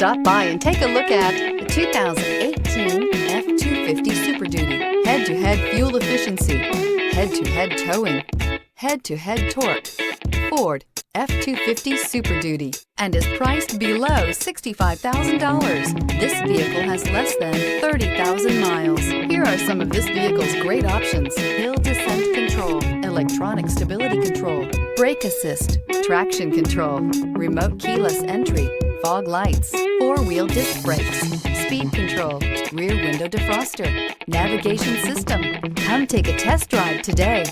Stop by and take a look at the 2018 F-250 Super Duty. Head-to-head fuel efficiency, head-to-head towing, head-to-head torque. Ford F-250 Super Duty, and is priced below $65,000. This vehicle has less than 30,000 miles. Here are some of this vehicle's great options: hill descent control, electronic stability control, brake assist, traction control, remote keyless entry, fog lights, four-wheel disc brakes, speed control, rear window defroster, navigation system. Come take a test drive today.